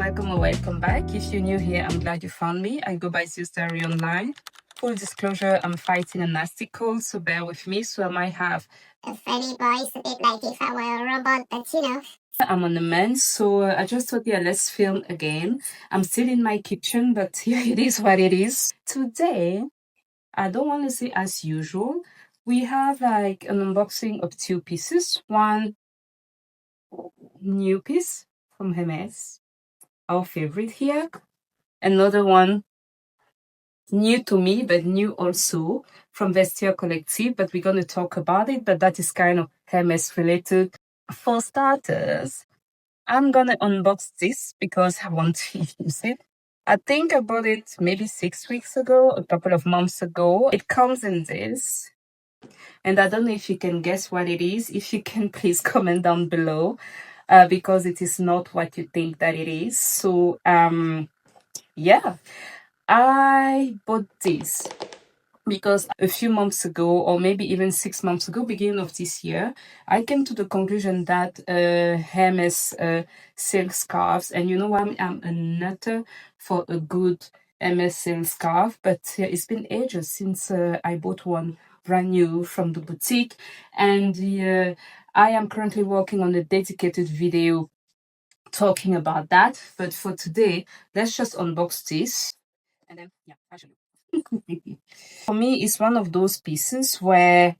welcome or welcome back. If you're new here, I'm glad you found me. I go by Zeus online. Full disclosure, I'm fighting a nasty cold, so bear with me. So I might have a funny voice, a bit like if I were a robot, but you know. I'm on the mend, so I just thought, yeah, let's film again. I'm still in my kitchen, but yeah, it is what it is. Today, I don't want to say as usual. We have like an unboxing of two pieces. One new piece from Hermes, our favorite here. Another one new to me, but new also from Vestiaire Collective, but we're going to talk about it, but that is kind of Hermes related. For starters, I'm going to unbox this because I want to use it. I think I bought it maybe 6 weeks ago, a couple of months ago. It comes in this, and I don't know if you can guess what it is. If you can, please comment down below, because it is not what you think that it is. So, yeah, I bought this because a few months ago, or maybe even 6 months ago, beginning of this year, I came to the conclusion that Hermes silk scarves, and you know I'm a nutter for a good Hermes silk scarf, but it's been ages since I bought one brand new from the boutique, and I am currently working on a dedicated video talking about that. But for today, let's just unbox this, and then yeah, actually. For me, it's one of those pieces where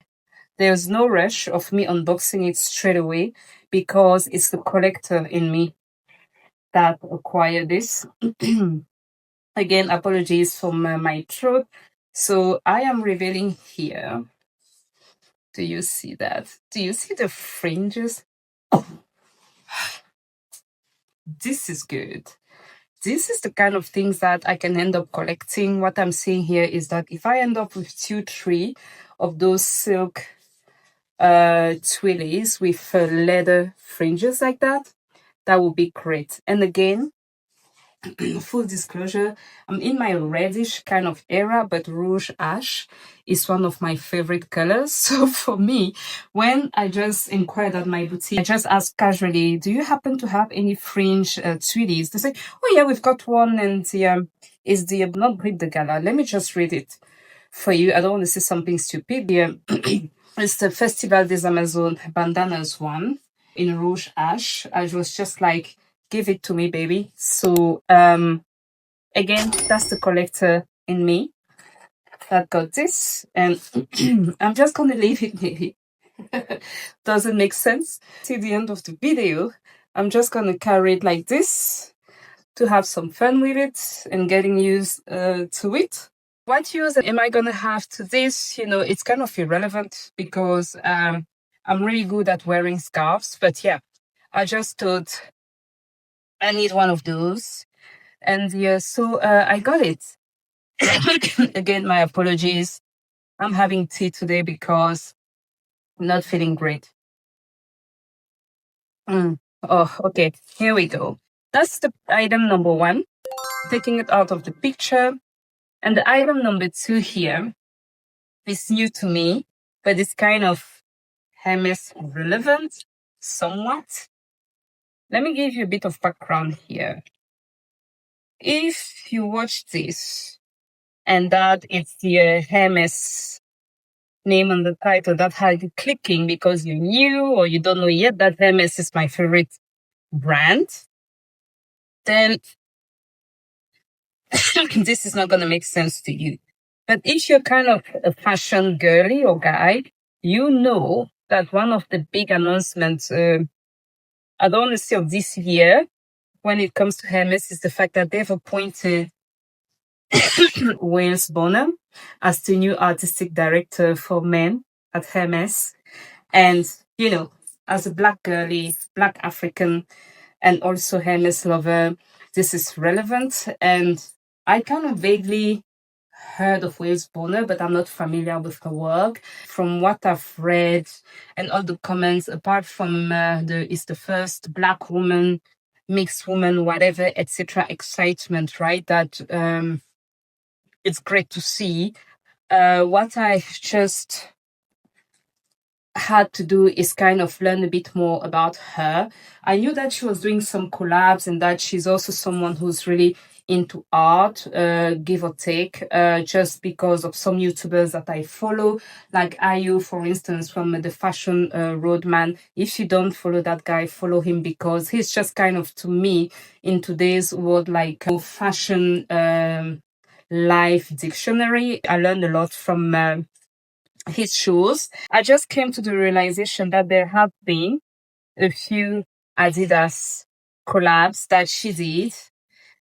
there's no rush of me unboxing it straight away because it's the collector in me that acquired this. Again, apologies for my throat. So I am revealing here. Do you see that? Do you see the fringes? Oh, this is good. This is the kind of things that I can end up collecting. What I'm saying here is that if I end up with 2, 3 of those silk twillies with leather fringes like that, that would be great. And again, full disclosure, I'm in my reddish kind of era, but rouge ash is one of my favorite colors. So for me, when I just inquired at my boutique, I just asked casually, do you happen to have any fringe twillies? They say, oh yeah, we've got one, and is the not Brit de Gala. Let me just read it for you. I don't want to say something stupid. It's the Festival des Amazones bandanas one in rouge ash. I was just like, give it to me, baby. So again, that's the collector in me that got this, and I'm just gonna leave it maybe. Doesn't make sense. Till the end of the video, I'm just gonna carry it like this to have some fun with it and getting used to it. What use am I gonna have to this? You know, it's kind of irrelevant because I'm really good at wearing scarves, but yeah, I just thought I need one of those. And yeah, so I got it. Again, my apologies. I'm having tea today because I'm not feeling great. Oh, okay. Here we go. That's the item number 1. Taking it out of the picture. And the item number 2 here is new to me, but it's kind of Hermes relevant, somewhat. Let me give you a bit of background here. If you watch this, and that it's the Hermes name on the title, that had you clicking because you're new or you don't know yet that Hermes is my favorite brand, then this is not going to make sense to you. But if you're kind of a fashion girly or guy, you know that one of the big announcements, I don't want to say of this year, when it comes to Hermes, is the fact that they've appointed Wales Bonner as the new artistic director for men at Hermes. And, you know, as a black girly, black African, and also Hermes lover, this is relevant. And I kind of vaguely heard of Wales Bonner, but I'm not familiar with her work. From what I've read and all the comments, apart from it's the first black woman, mixed woman, whatever, etc. excitement, right? That it's great to see. What I just had to do is kind of learn a bit more about her. I knew that she was doing some collabs and that she's also someone who's really into art, give or take, just because of some YouTubers that I follow, like Ayu, for instance, from the Fashion Roadman. If you don't follow that guy, follow him because he's just kind of, to me, in today's world, like fashion life dictionary. I learned a lot from his shoes. I just came to the realization that there have been a few Adidas collabs that she did.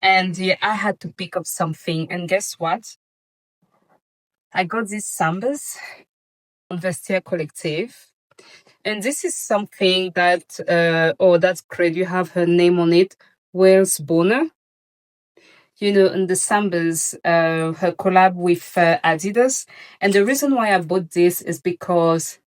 And yeah, I had to pick up something. And guess what? I got these Sambas on Vestiaire Collective. And this is something that, oh, that's great. You have her name on it. Wales Bonner. You know, in the Sambas, her collab with Adidas. And the reason why I bought this is because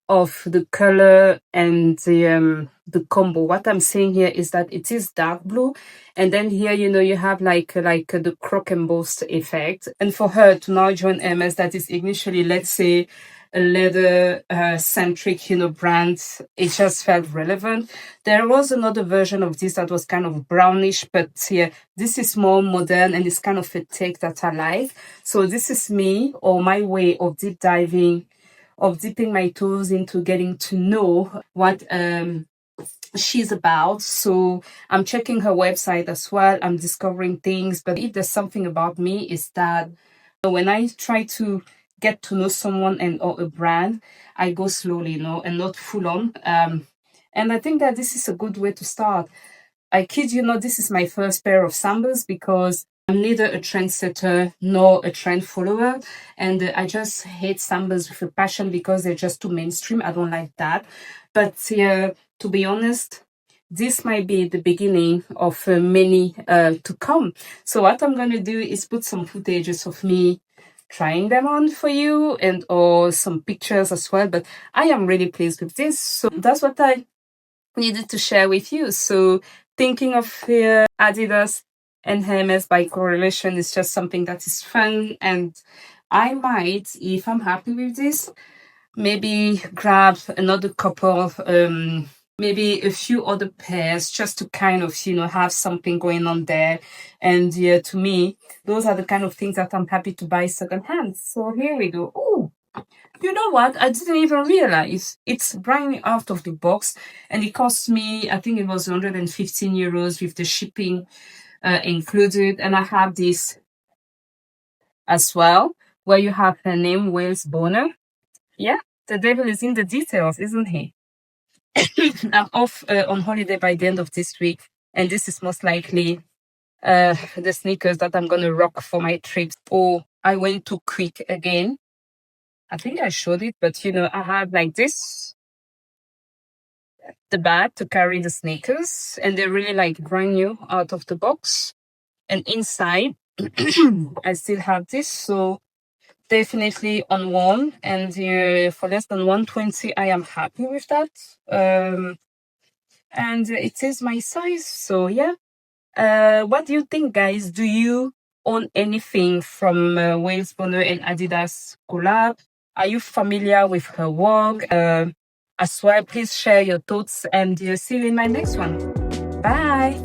of the color and the combo. What I'm saying here is that it is dark blue, and then here you have like the croc embossed effect. And for her to now join Hermes, that is initially, let's say, a leather centric brand, it just felt relevant. There was another version of this that was kind of brownish, but yeah, this is more modern and it's kind of a take that I like. So this is me, or my way of dipping my toes into getting to know what she's about. So I'm checking her website as well. I'm discovering things. But if there's something about me, is that when I try to get to know someone or a brand, I go slowly, and not full on. And I think that this is a good way to start. I kid you not, this is my first pair of sandals because I'm neither a trendsetter nor a trend follower. And I just hate sandals with a passion because they're just too mainstream. I don't like that. But to be honest, this might be the beginning of many to come. So what I'm going to do is put some footages of me trying them on for you or some pictures as well. But I am really pleased with this. So that's what I needed to share with you. So thinking of Adidas and Hermes by correlation is just something that is fun, and I might, if I'm happy with this, maybe grab another couple, maybe a few other pairs just to kind of have something going on there. And yeah, to me, those are the kind of things that I'm happy to buy secondhand. So here we go. Oh, you know what? I didn't even realize it's brand new out of the box, and it cost me, I think it was 115 euros with the shipping included. And I have this as well, where you have her name, Wales Bonner. Yeah, the devil is in the details, isn't he? I'm off on holiday by the end of this week, and this is most likely the sneakers that I'm gonna rock for my trips. Oh, I went too quick again. I think I showed it, but I have like this, the bag to carry the sneakers, and they're really like brand new out of the box. And inside, I still have this, so definitely on one, and for less than 120, I am happy with that. And it is my size, so yeah. What do you think, guys? Do you own anything from Wales Bonner and Adidas collab? Are you familiar with her work? As well, please share your thoughts, and see you in my next one. Bye.